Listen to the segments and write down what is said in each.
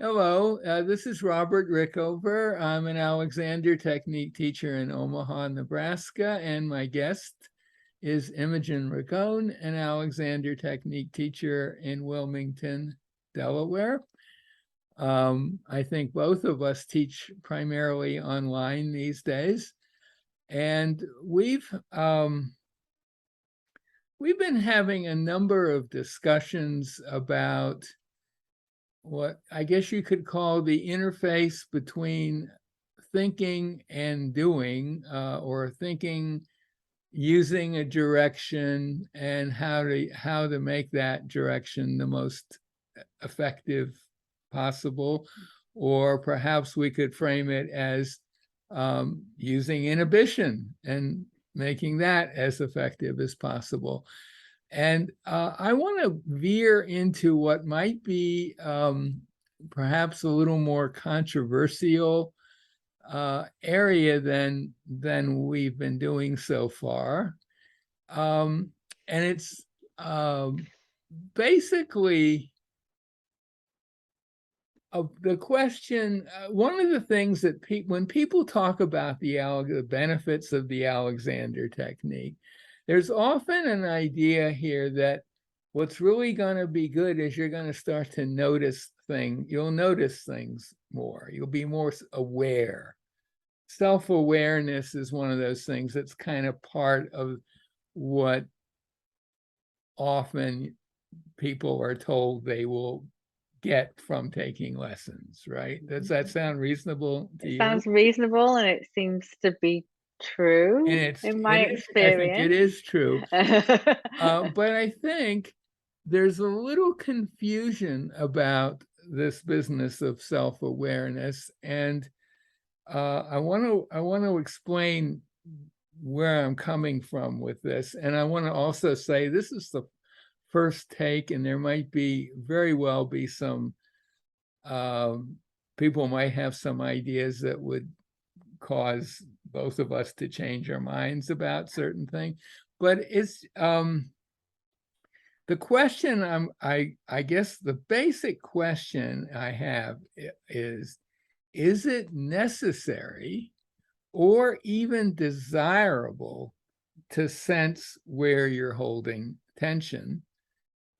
Hello, this is Robert Rickover. I'm an Alexander Technique teacher in Omaha, Nebraska, and my guest is Imogen Ragone, an Alexander Technique teacher in Wilmington, Delaware. I think both of us teach primarily online these days, and we've been having a number of discussions about what I guess you could call the interface between thinking and doing, or thinking using a direction and how to make that direction the most effective possible. Or perhaps we could frame it as using inhibition and making that as effective as possible. And I want to veer into what might be perhaps a little more controversial area than we've been doing so far. And it's basically the question, one of the things that when people talk about the benefits of the Alexander technique, there's often an idea here that what's really going to be good is you're going to start to notice things. You'll notice things more. You'll be more aware. Self-awareness is one of those things that's kind of part of what often people are told they will get from taking lessons, right? Does that sound reasonable to It you? sounds reasonable and it seems to be And true it in my is, I think it experience. is true. But I think there's a little confusion about this business of self-awareness, and I want to explain where I'm coming from with this. And I want to also say this is the first take, and there might be very well be some people might have some ideas that would cause both of us to change our minds about certain things. But it's the question I guess the basic question I have is it necessary or even desirable to sense where you're holding tension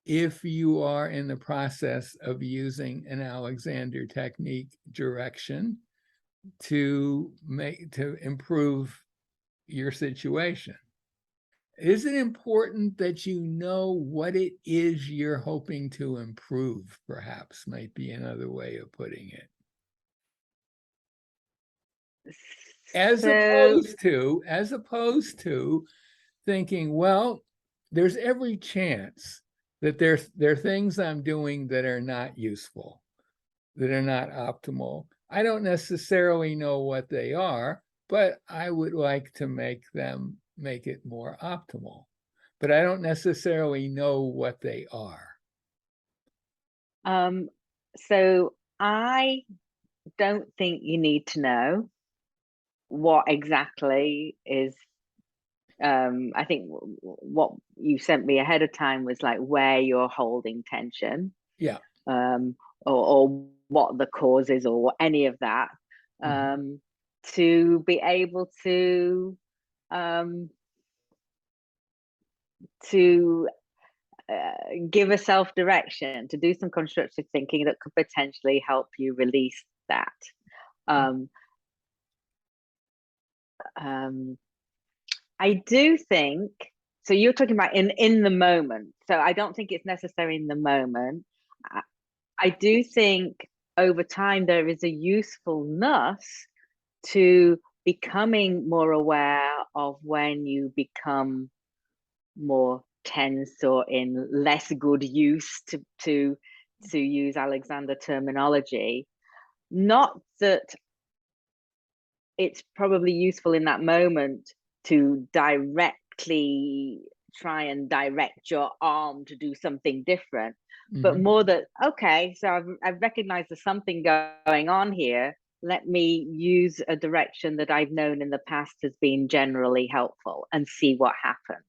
if you are in the process of using an Alexander technique direction to improve your situation? Is it important that you know what it is you're hoping to improve? Perhaps might be another way of putting it. As So, opposed to thinking, well, there's every chance that there are things I'm doing that are not useful, that are not optimal. I don't necessarily know what they are, but I would like to make it more optimal. But I don't necessarily know what they are. um, so I don't think you need to know what exactly is. I think what you sent me ahead of time was like where you're holding tension, Yeah. or what the cause is, or any of that, Mm-hmm. to be able um, to give a self direction, to do some constructive thinking that could potentially help you release that. Um, um, I do think so. You're talking about in the moment, so I don't think it's necessary in the moment. I do think over time there is a usefulness to becoming more aware of when you become more tense or in less good use, to use Alexander terminology. Not that it's probably useful in that moment to directly try and direct your arm to do something different, but Mm-hmm. more that, okay, so I've recognized there's something going on here. Let me use a direction that I've known in the past has been generally helpful and see what happens.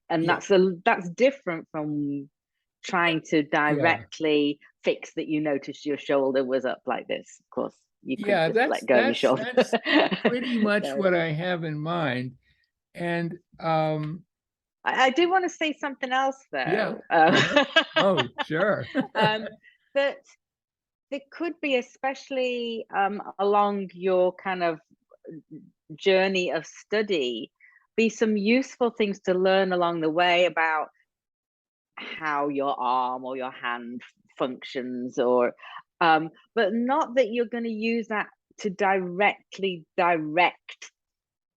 And Yeah. that's different from trying to Yeah. directly fix that you noticed your shoulder was up like this. Of course, you could Yeah, just let go of your shoulder. that's pretty much So what I have in mind. And I do want to say something else yeah. though. Uh-huh. Oh, sure. That there could be, especially along your kind of journey of study, be some useful things to learn along the way about how your arm or your hand functions, or but not that you're going to use that to directly direct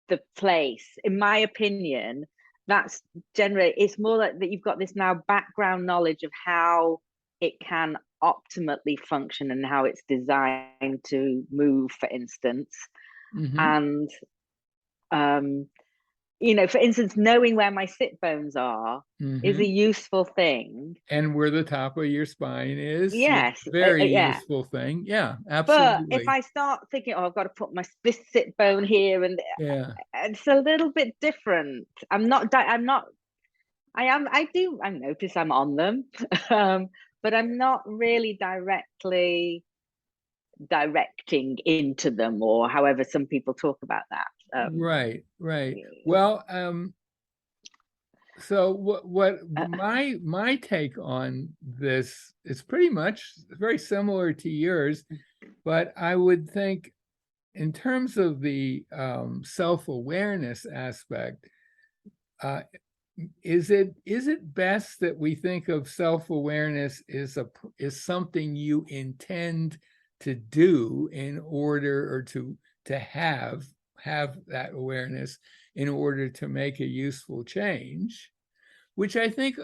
the place. In my opinion, that's generally, it's more like that you've got this now background knowledge of how it can optimally function and how it's designed to move, for instance. Hmm. And you know, for instance, knowing where my sit bones are is a Hmm. useful thing. And where the top of your spine is, yeah, Yes, very yeah. useful thing. Yeah, But if absolutely. I start thinking, oh, I've got to put my this sit bone here, and Yeah, it's a little bit different. I'm not. I am. I do. I notice I'm on them, but I'm not really directing into them, or however some people talk about that. right, right. Well, so what Uh, my take on this is pretty much very similar to yours, but I would think in terms of the self-awareness aspect, uh, is it best that we think of self-awareness is something you intend to do in order, or to have that awareness in order to make a useful change, which I think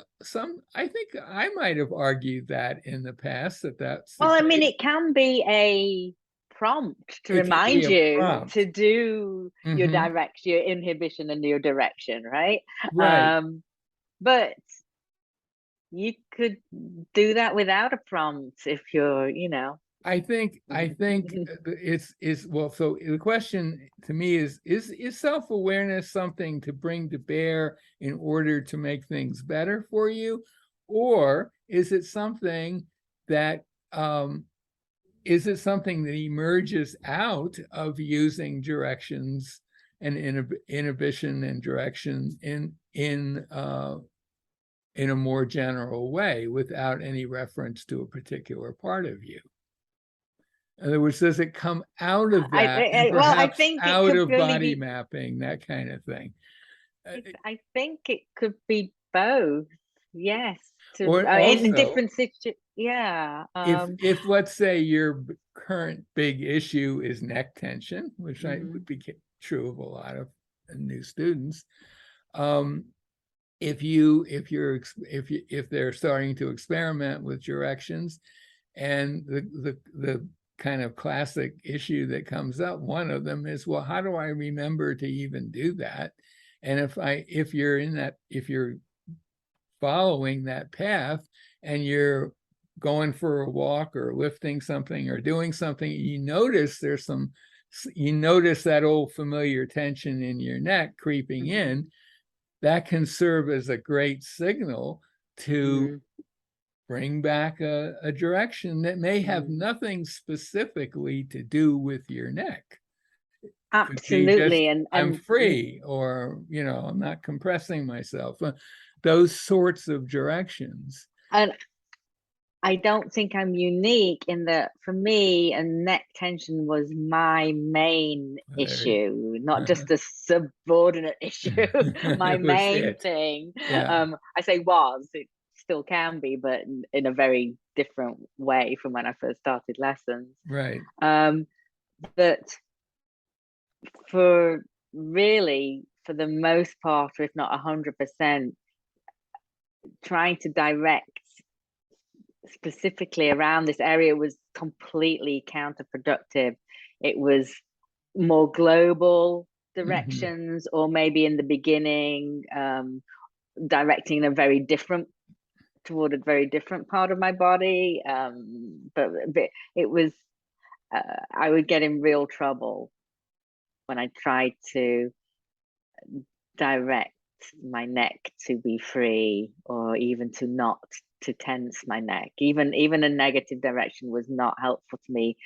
I might have argued that in the past, that that's the well, I mean, case. it can be a prompt to It can be remind a you to prompt. do Hmm. your inhibition and your direction, right? Right. Um, but you could do that without a prompt if you're, you know. I think it's well, so the question to me is self-awareness something to bring to bear in order to make things better for you, or is it something that that emerges out of using directions and inhibition and direction in a more general way without any reference to a particular part of you? In other words, does it come out of that and Well, I perhaps think it out could of really body be. mapping, that kind of thing? I think it could be both. Yes, to Or in also, different situ. Yeah. if let's say your current big issue is neck tension, which I Mhm, would be true of a lot of new students, um, if they're starting to experiment with directions, and the kind of classic issue that comes up, one of them is, well, how do I remember to even do that? And if you're following that path and you're going for a walk or lifting something or doing something, you notice that old familiar tension in your neck creeping mhm, in, that can serve as a great signal to mhm, bring back a direction that may have mhm. nothing specifically to do with your neck. Could be just, Absolutely, I'm and free, or, I'm not compressing myself. Those sorts of directions. and I don't think I'm unique in that for me, and neck tension was my main There, issue, not just a subordinate issue, my it was main it. thing. Yeah, I say was, it still can be, but in a very different way from when I first started lessons. right. Um, but for really, for the most part, if not 100%, trying to direct specifically around this area was completely counterproductive. It was more global Hmm. directions, or maybe in the beginning, directing in a very different toward a very different part of my body. But it was, I would get in real trouble when I tried to direct my neck to be free, or even to not to tense my neck. Even a negative direction was not helpful to me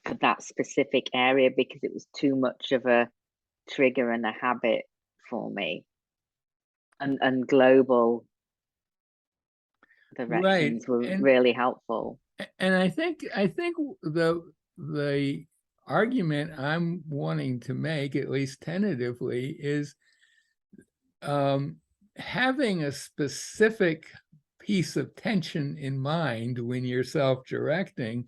for that specific area because it was too much of a trigger and a habit for me. And global Right. directions were really helpful. And I think the argument I'm wanting to make, at least tentatively, is having a specific piece of tension in mind when you're self-directing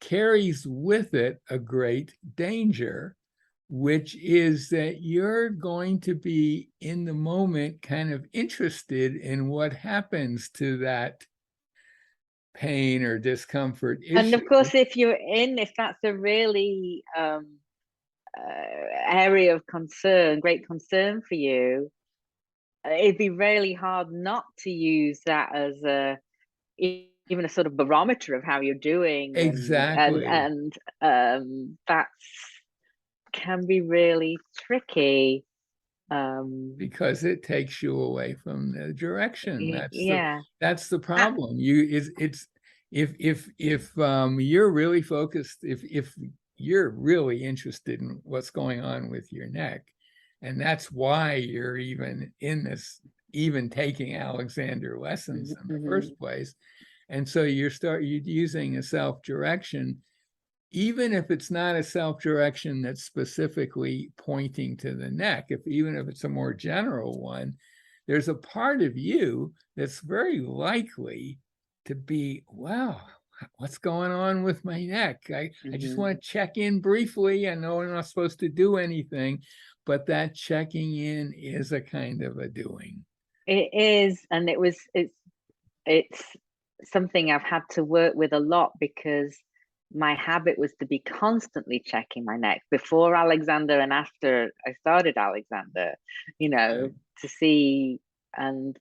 carries with it a great danger, which is that you're going to be in the moment kind of interested in what happens to that pain or discomfort And of issue. course, if that's a really area of concern, great concern for you, it'd be really hard not to use that as even a sort of barometer of how you're doing, Exactly. and that can be really tricky. Because it takes you away from the direction. Yeah. That's the problem. It's if you're really focused, if you're really interested in what's going on with your neck, and that's why you're even taking Alexander lessons in the first place. And so you're using a self-direction, even if it's not a self-direction that's specifically pointing to the neck, even if it's a more general one, there's a part of you that's very likely to be, wow, what's going on with my neck? I just want to check in briefly. I know I'm not supposed to do anything, but that checking in is a kind of a doing. It is, and it's something I've had to work with a lot because my habit was to be constantly checking my neck before Alexander and after I started Alexander, to see, and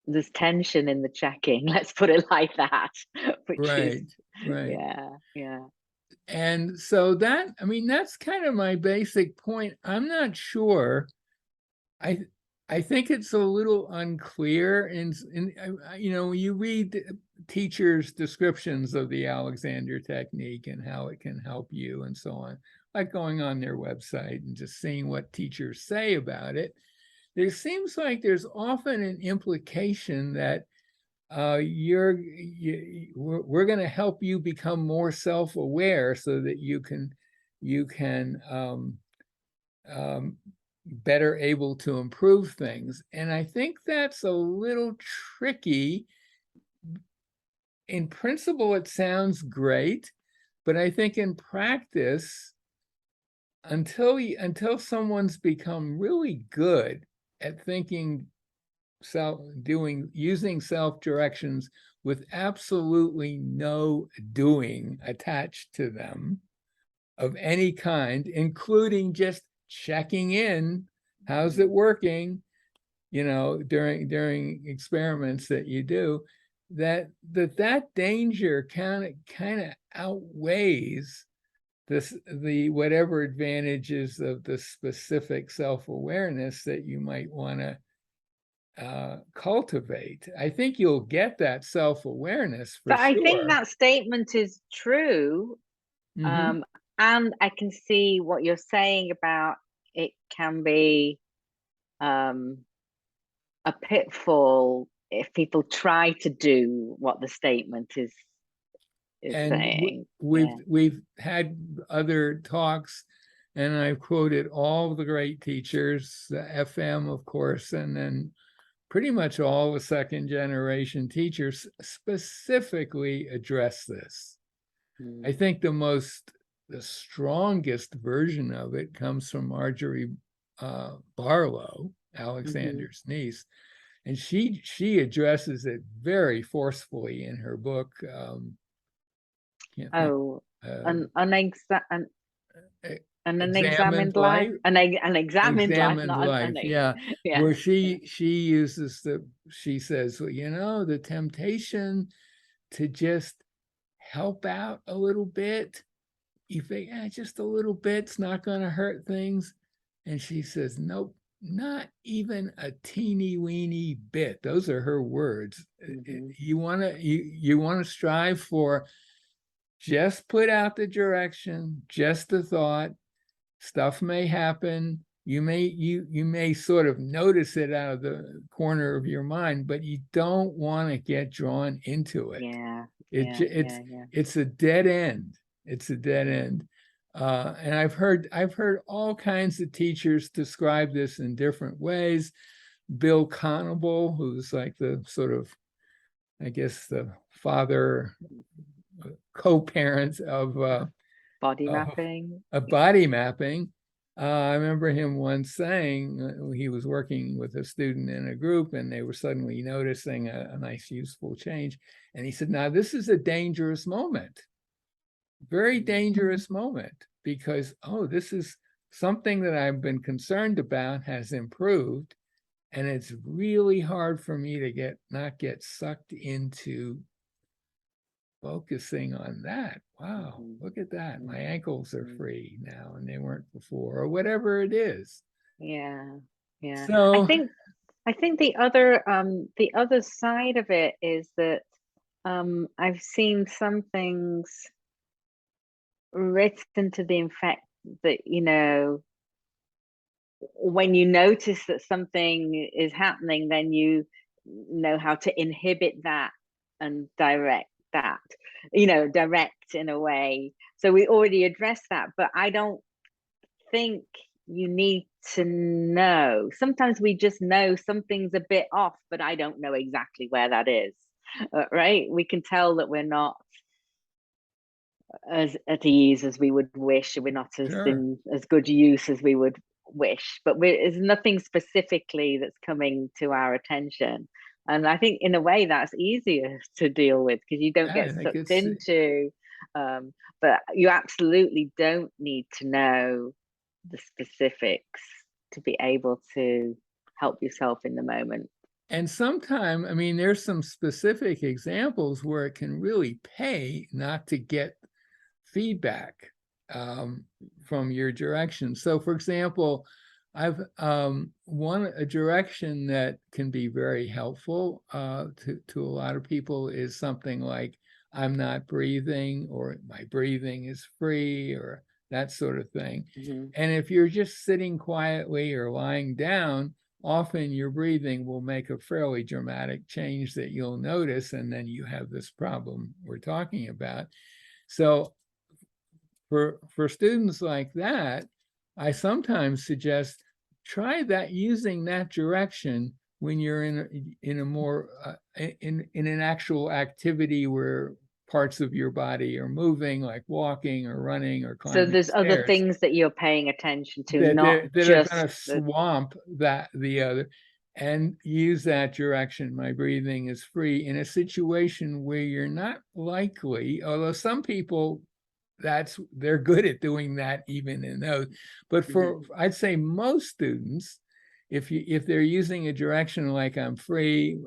there's tension in the checking, let's put it like that, which is, Right. yeah. And so that's kind of my basic point. I'm not sure. I think it's a little unclear when you read teachers' descriptions of the Alexander technique and how it can help you and so on, like going on their website and just seeing what teachers say about it. There seems like there's often an implication that we're going to help you become more self-aware so that you can better able to improve things. And I think that's a little tricky. In principle, it sounds great, but I think in practice, until someone's become really good at thinking using self-directions with absolutely no doing attached to them of any kind, including just checking in, how's it working, during experiments that you do, that danger kind of outweighs the whatever advantages of the specific self-awareness that you might want to cultivate. I think you'll get that self-awareness for But I think sure. that statement is true. Mm-hmm. And I can see what you're saying about it can be a pitfall if people try to do what the statement is And saying. we've Yeah. we've had other talks, and I've quoted all the great teachers, the FM, of course, and then pretty much all the second generation teachers specifically address this. I think the strongest version of it comes from Marjorie Barlow, Alexander's niece, and she addresses it very forcefully in her book. Can't think. Oh, Uh, an unexa an Examined unexamined life, life. an examined life, Examined not life, yeah. yeah, Where yeah. she says, well, the temptation to just help out a little bit, you think, just a little bit's not going to hurt things. And she says, nope, not even a teeny weeny bit. Those are her words. Hmm. You want to strive for just put out the direction, just the thought. Stuff may happen. You may sort of notice it out of the corner of your mind, but you don't want to get drawn into it. Yeah, It yeah, it's yeah, yeah. it's a dead end. It's a dead end. And I've heard all kinds of teachers describe this in different ways. Bill Conable, who's like the sort of, I guess, the father, co-parent Body of mapping. body mapping. I remember him once saying he was working with a student in a group and they were suddenly noticing a nice, useful change. And he said, now this is a dangerous moment, very Mm. dangerous moment, because, oh, this is something that I've been concerned about has improved. And it's really hard for me to not get sucked into focusing on that. Wow, Mhm, look at that. My mm, ankles are mm. free now and they weren't before, or whatever it is. Yeah, yeah. So, I think the other side of it is that I've seen some things written to the effect that, when you notice that something is happening, then you know how to inhibit that and that, direct in a way. So we already addressed that, but I don't think you need to know. Sometimes we just know something's a bit off, but I don't know exactly where that is. Right? We can tell that we're not as at ease as we would wish. We're not as sure. in as good use as we would wish. But there's nothing specifically that's coming to our attention. And I think in a way that's easier to deal with because you don't Yeah, I get think sucked it's, into. But you absolutely don't need to know the specifics to be able to help yourself in the moment. and sometime, I mean, there's some specific examples where it can really pay not to get feedback um, from your direction. So, for example, I've one a direction that can be very helpful to a lot of people is something like I'm not breathing, or my breathing is free, or that sort of thing. Mm-hmm. And if you're just sitting quietly or lying down, often your breathing will make a fairly dramatic change that you'll notice, and then you have this problem we're talking about. So for students like that, I sometimes suggest try that, using that direction when you're in a more in an actual activity where parts of your body are moving, like walking or running or So climbing there's other stairs, things that you're paying attention to, that not are just going to the. swamp the other, and use that direction. My breathing is free in a situation where you're not likely, although some people, they're good at doing that even in those, but Mhm. for, I'd say, most students, if they're using a direction like I'm free,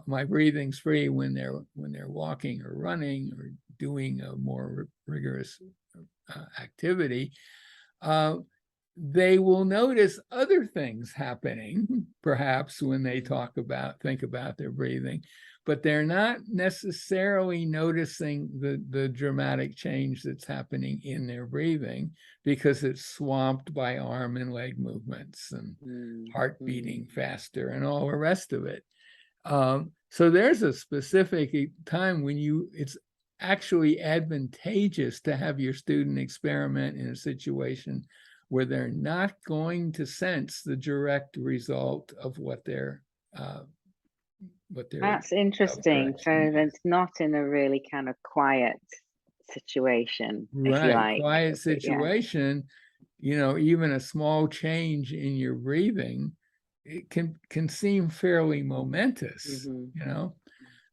my breathing's free when they're walking or running or doing a more rigorous activity, uh, they will notice other things happening, perhaps when they think about their breathing, but they're not necessarily noticing the dramatic change that's happening in their breathing, because it's swamped by arm and leg movements and Mm, heart mm. beating faster and all the rest of it. So there's a specific time when it's actually advantageous to have your student experiment in a situation where they're not going to sense the direct result of uh, what their That's interesting. direction So is. that's not in a really kind of quiet situation, if you Right, like. quiet Yeah. situation, even a small change in your breathing, it can seem fairly momentous, Hmm.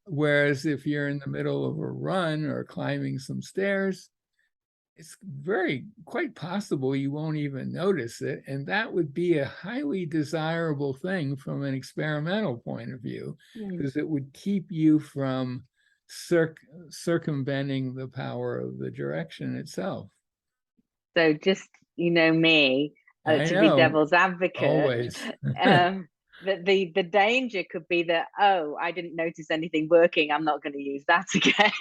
Whereas if you're in the middle of a run or climbing some stairs, it's quite possible you won't even notice it. And that would be a highly desirable thing from an experimental point of view, Mm. because it would keep you from circumventing the power of the direction itself. So just, me. I to be know, devil's advocate, always. that the danger could be that, oh, I didn't notice anything working, I'm not going to use that again.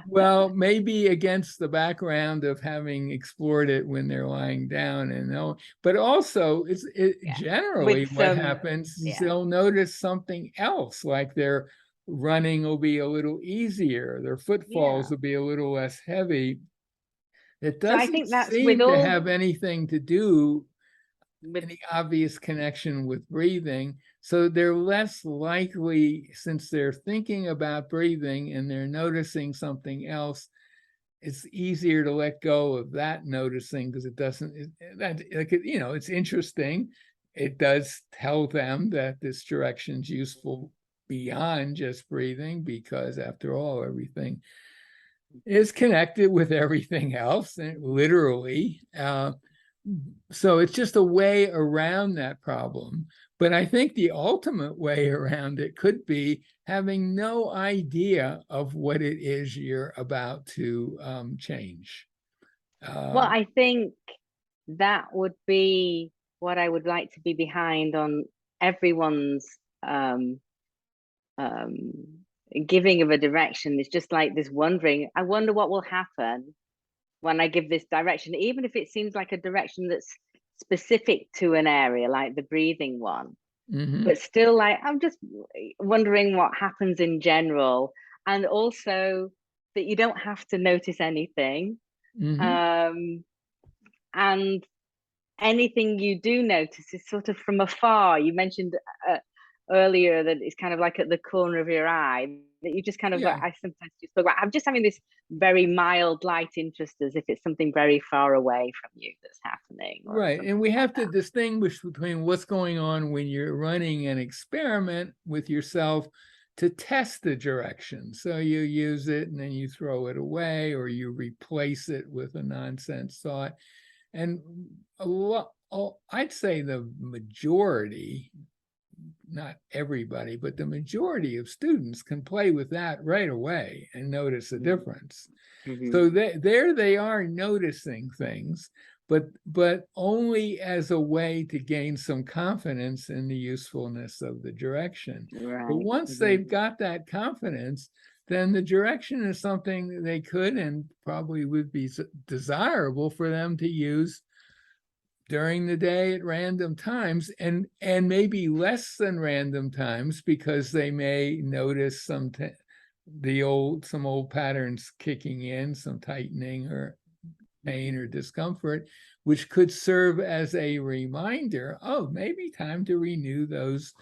Well, maybe against the background of having explored it when they're lying down and no, but also Yeah, generally with what some, happens is yeah, they'll notice something else, like their running will be a little easier, their footfalls yeah. will be a little less heavy. It So I doesn't think that's with seem to all, have anything to do with, any obvious connection with breathing. So they're less likely, since they're thinking about breathing and they're noticing something else, it's easier to let go of that noticing because it doesn't, it's interesting. It does tell them that this direction's useful beyond just breathing, because after all, everything is connected with everything else, literally. So it's just a way around that problem. But I think the ultimate way around it could be having no idea of what it is you're about to change. well, Um, I think that would be what I would like to be behind on everyone's um, um, giving of a direction. It's just like this wondering, I wonder what will happen when I give this direction, even if it seems like a direction that's specific to an area, like the breathing one. mhm, But still, like, I'm just wondering what happens in general. And also that you don't have to notice anything. mhm, Um, and anything you do notice is sort of from afar. You mentioned earlier that it's kind of like at the corner of your eye, that you just kind of like, yeah, I sometimes just look, I'm just having this very mild light interest as if it's something very far away from you that's happening or right. And something we like have to distinguish between what's going on when you're running an experiment with yourself to test the direction. So you use it and then you throw it away, or you replace it with a nonsense thought. And a lot, I'd say the majority, not everybody, but the majority of students can play with that right away and notice a that. difference. Mm-hmm. So there they are noticing things, but only as a way to gain some confidence in the usefulness of the direction. But Right. once Mm-hmm. they've got that confidence, then the direction is something that they could and probably would be desirable for them to use during the day at random times, and maybe less than random times, because they may notice some old patterns kicking in, some tightening or pain or discomfort, which could serve as a reminder, oh, maybe time to renew those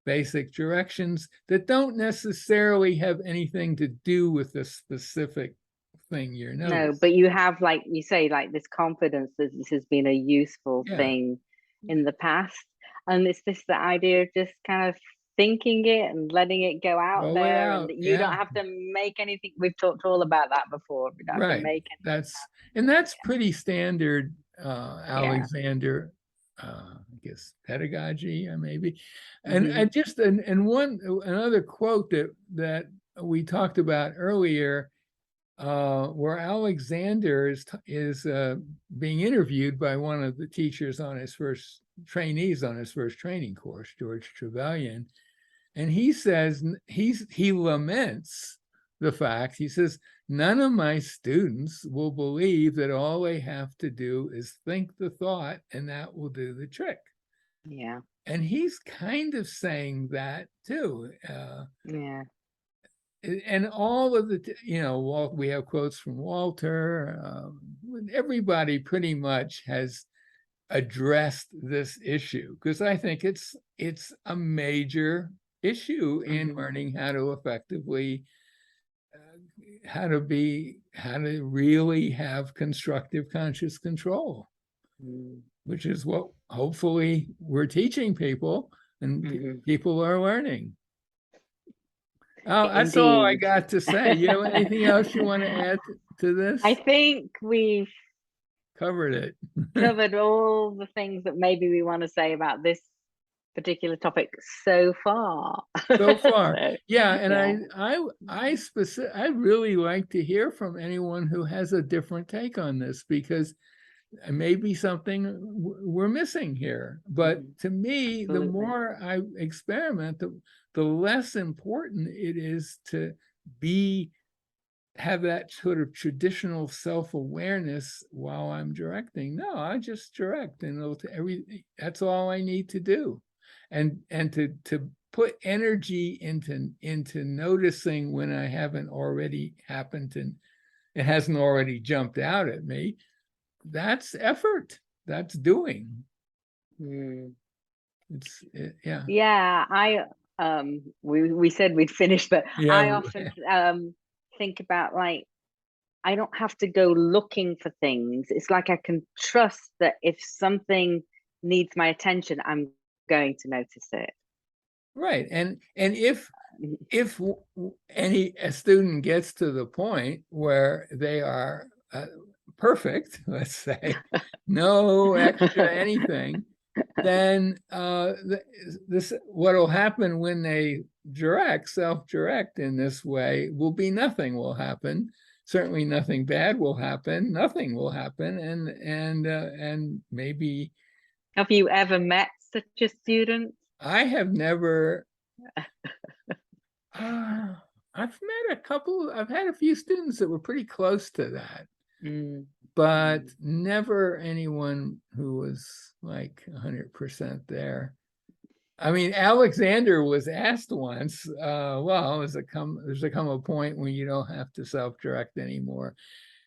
basic directions that don't necessarily have anything to do with the specific thing you're No, noticing. but you have, like you say, like this confidence that this has been a useful Yeah, thing in the past. And it's this the idea of just kind of thinking it and letting it go out roll it there, and out. that you Yeah. don't have to make anything. We've talked all about that before. We don't have to Right. make That's pretty standard yeah. Alexander, I guess pedagogy, maybe. Hmm. And just and one another quote that we talked about earlier, where Alexander is being interviewed by one of the teachers on his first trainees on his first training course, George Trevelyan, and he says he laments the fact, he says, none of my students will believe that all they have to do is think the thought and that will do the trick. Yeah. And he's kind of saying that too. Yeah. And all of the, we have quotes from Walter. Everybody pretty much has addressed this issue, because I think it's a major issue in Hmm. learning how to effectively how to really have constructive conscious control, which is what hopefully we're teaching people, and Hmm. people are learning. Oh, that's all I Indeed. got to say. You have anything else you want to add to I this? think we've Covered it covered all the things that maybe we want to say about this particular topic so far. so far. So, Yeah, and yeah. I really like to hear from anyone who has a different take on this, because maybe something we're missing here. But to me, the Absolutely. more I experiment, the less important it is to be have that sort of traditional self-awareness while I'm directing. No, I just direct, and that's all I need to do. And to put energy into noticing when I haven't already happened and it hasn't already jumped out at me, that's effort. That's doing. Mm. Yeah. Yeah, we said we'd finish, but Yeah. I often think about, like, I don't have to go looking for things. It's like I can trust that if something needs my attention, I'm going to notice it. Right. And if a student gets to the point where they are perfect, let's say, no extra anything, then this what will happen when they self-direct in this way will be nothing will happen. Certainly nothing bad will happen. Nothing will happen, and maybe Have you ever met such a student? I have never. I've met a couple. I've had a few students that were pretty close to that, Mm. but never anyone who was like 100% there. I mean, Alexander was asked once, well, there's a come a point when you don't have to self-direct anymore.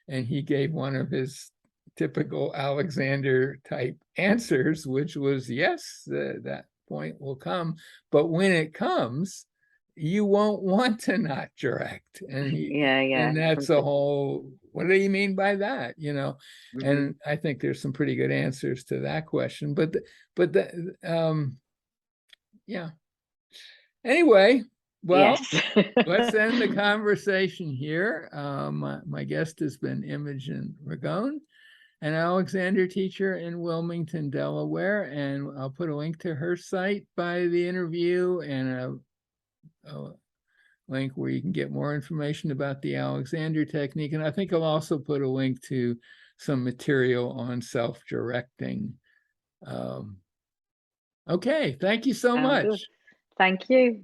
And he gave one of his typical Alexander type answers, which was, yes, that point will come. But when it comes, you won't want to not direct. And that's a whole, what do you mean by that? And I think there's some pretty good answers to that question. Yeah. Anyway, well, Yes. let's end the conversation here. My guest has been Imogen Ragone, an Alexander teacher in Wilmington, Delaware, and I'll put a link to her site by the interview and a link where you can get more information about the Alexander technique. And I think I'll also put a link to some material on self-directing. Okay, thank you so Sounds good. much. Thank you.